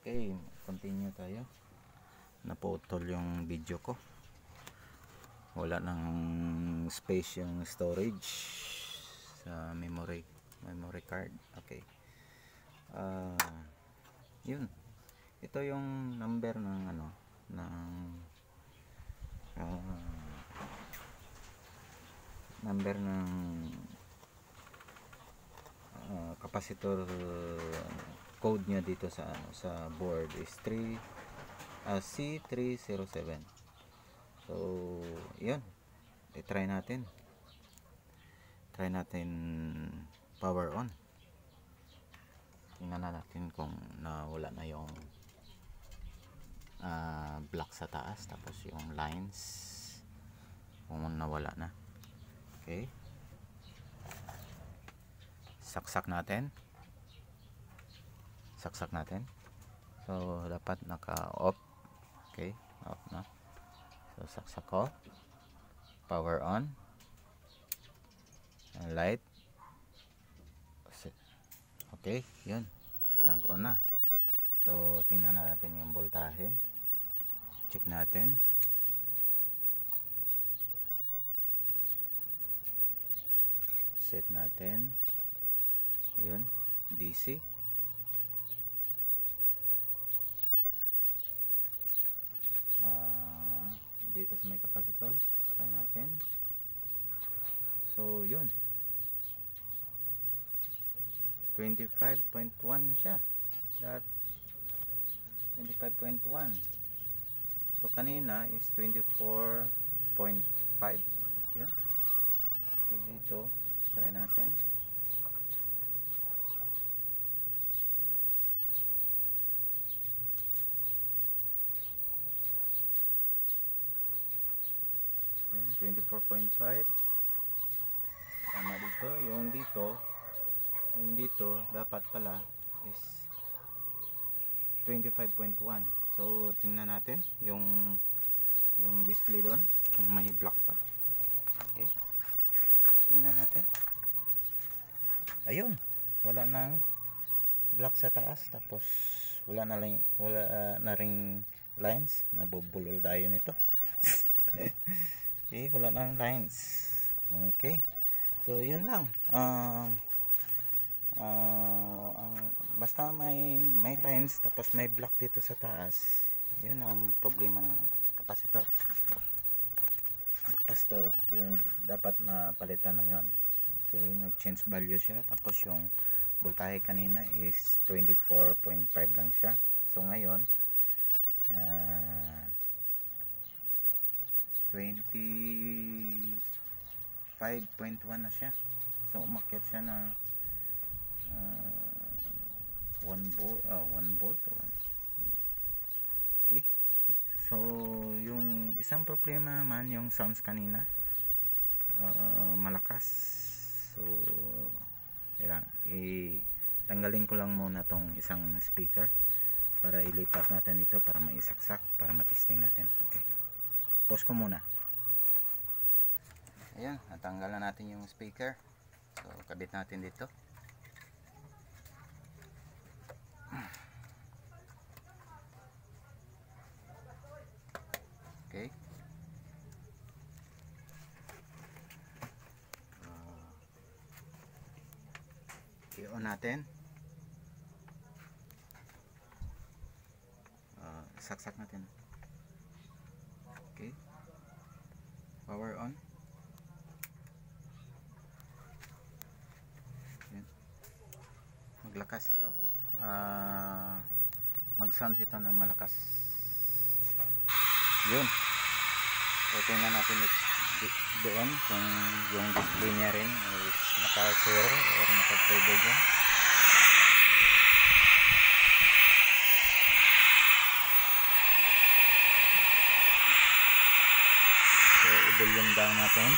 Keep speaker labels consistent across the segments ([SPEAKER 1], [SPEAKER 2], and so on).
[SPEAKER 1] Okay, continue tayo. Naputol yung video ko. Wala nang space yung storage sa memory card. Okay. Yun. Ito yung number ng number ng capacitor code niya dito sa board is C307. So yun, try natin power on. Tingnan natin kung nawala na yung block sa taas, tapos yung lines kung nawala na. Okay, saksak natin. So dapat naka off. Okay, off na. So saksak ko, power on, light. Okay, yun, nag-on na. So tingnan natin yung voltahe, check natin. Set natin, yun, DC. Dito sa may capacitor, try natin. So yun, 25.1 na siya. That 25.1. So kanina is 24.5. Yun. So dito, try natin. Yun, 24.5. Tama dito. Yung dito dapat pala is 25.1. So tingnan natin yung display doon kung may block pa. Okay, tingnan natin. Ayun, wala nang block sa taas, tapos wala na ring lines. Nabubulol tayo nito. Okay, wala nang lines. Okay, so yun lang. Basta may lines tapos may block dito sa taas, yun ang problema ng capacitor. Yun dapat mapalitan na yun. Okay, nag-change value siya, tapos yung voltahe kanina is 24.5 lang siya. So ngayon 25.1 na siya. So umakyat siya na 1 volt. Okay, so yung isang problema naman, yung sounds kanina malakas. So tanggalin ko lang muna tong isang speaker para ilipat natin ito, para maisaksak, para matesting natin. Okay, pause ko muna. Ayan, natanggalan natin yung speaker. So kabit natin dito. Okay, i-on natin. Saksak natin. Okay, power on. Yan. Maglakas ito, mag-sounds ito ng malakas. Yun, so tingnan natin doon kung yung display niya rin is naka-0 or naka-table dyan. So i-volume down natin.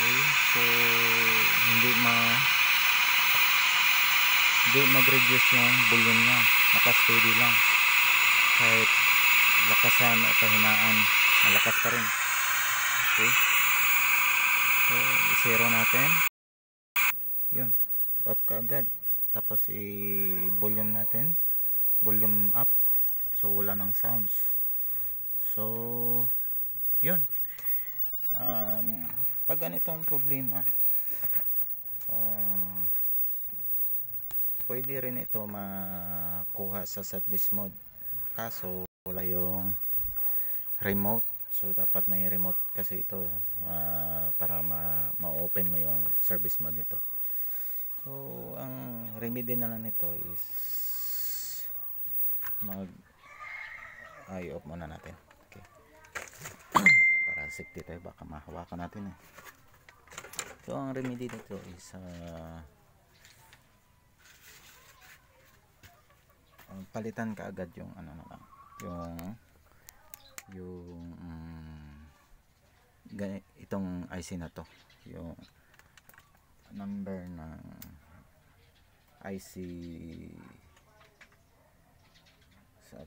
[SPEAKER 1] Okay, so hindi mag-reduce yung volume niya, naka-steady lang. Kahit lakasan o kahinaan, malakas pa rin. Okay, so i-zero natin. Yun, off kaagad. Tapos i-volume natin, volume up, so wala ng sounds. So yun, pag ganitong problema, pwede rin ito makuha sa service mode, kaso wala yung remote. So dapat may remote kasi ito, para ma-open mo yung service mode nito. So ang remedy na lang nito is i-off muna natin. Okay. Para safety tayo, baka mahawakan natin eh. So ang remedy nito is palitan ka agad yung ano na lang, yung itong IC na to, yung number ng IC sa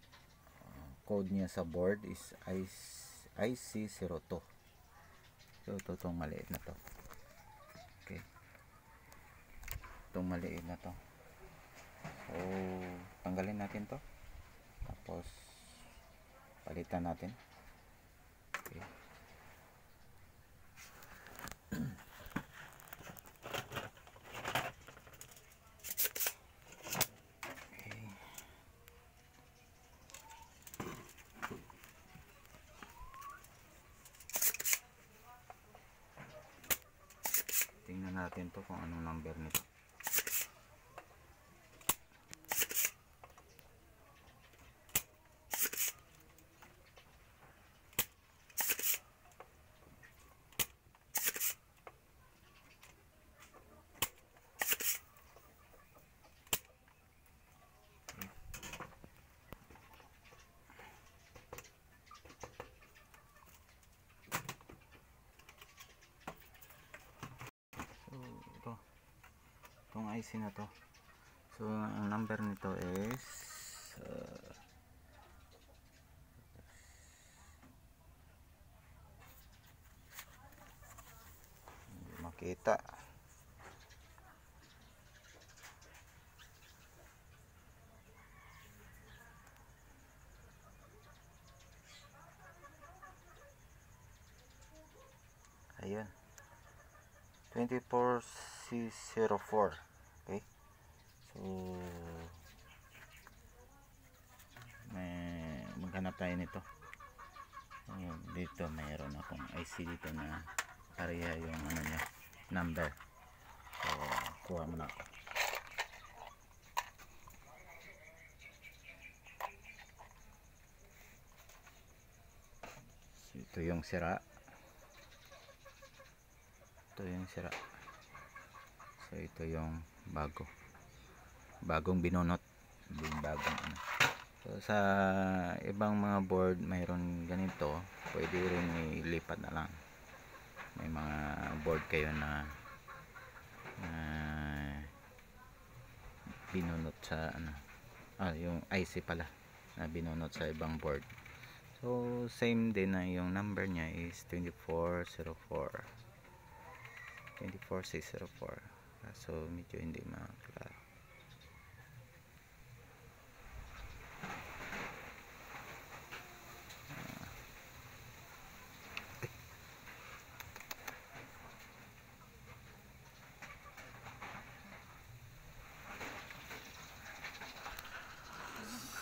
[SPEAKER 1] code niya sa board is IC02. So ito itong maliit na to. Okay, itong maliit na to. So tanggalin natin to, tapos palitan natin. Okay. Tingnan natin to kung anong number nito. Itong IC na to, so ang number nito is hindi makita. Ayan, 24C04. Okay, so maghanap tayo nito. Dito mayroon akong IC dito na area yung ano niya, number. So kuha mo na ako. So, ito yung sira. So ito yung bagong binunot, bagong ano. So sa ibang mga board mayroon ganito, pwede rin ilipat na lang. May mga board kayo na binunot sa ano, yung IC pala na binunot sa ibang board. So same din na yung number niya is 2404, 24C04. So medyo hindi maklaro.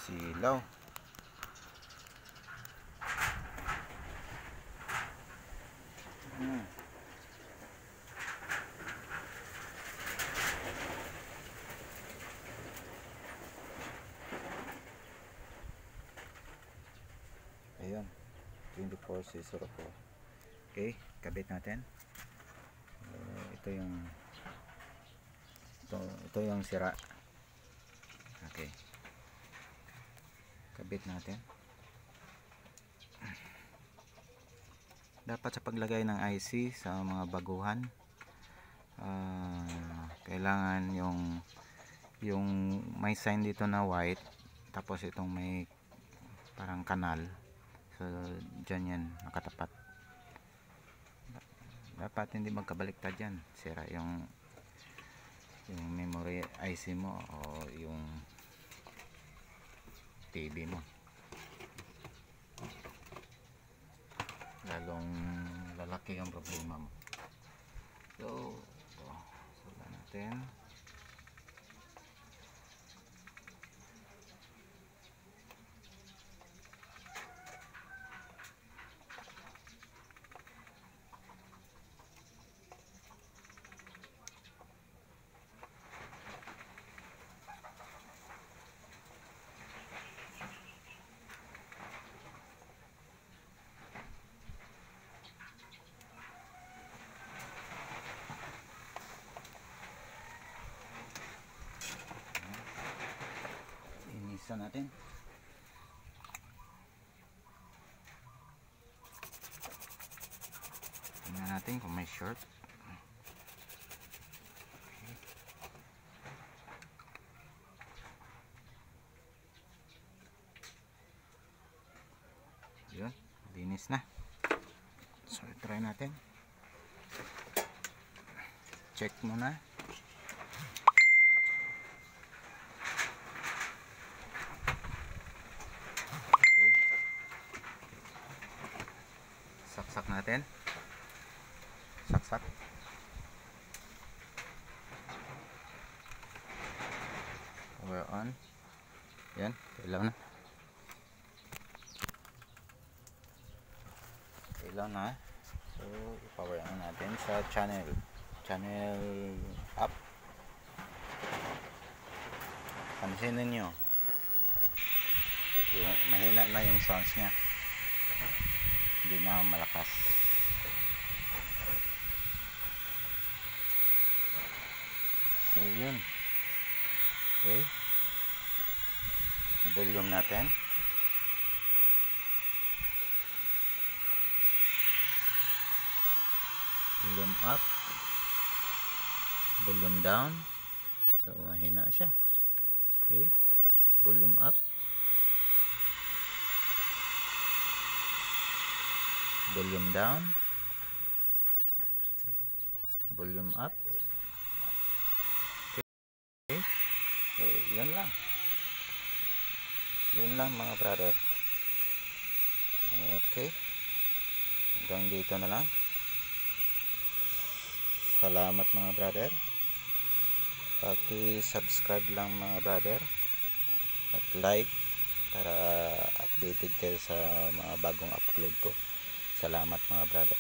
[SPEAKER 1] Silaw. Ayun, 24C04. Okay, kabit natin. Ito yung sira. Okay, kabit natin. Dapat sa paglagay ng IC sa mga baguhan, kailangan yung may sign dito na white, tapos itong may parang kanal. So dyan yan nakatapat. Dapat hindi magkabaliktad yan, sira yung yung memory IC mo o yung TV mo, lalong lalaki ang problema mo. So ito, sula natin. Inisa natin. Tingnan natin kung may short. Yun, linis na. So try natin. Check muna. Saksak natin. Saksak. Power on. Yan, ilaw na. Ilaw na. So, power on natin sa channel up. Pansinin nyo, mahina na yung sounds nya, hindi na malakas. So yun, okay, volume natin. Volume up, volume down. So mahina siya. Okay, volume up, volume down, volume up. Okay, so yun lang mga brother. Okay, hanggang dito na lang. Salamat mga brother. Paki-subscribe lang mga brother at like para updated kayo sa mga bagong upload ko. Salamat mga brother.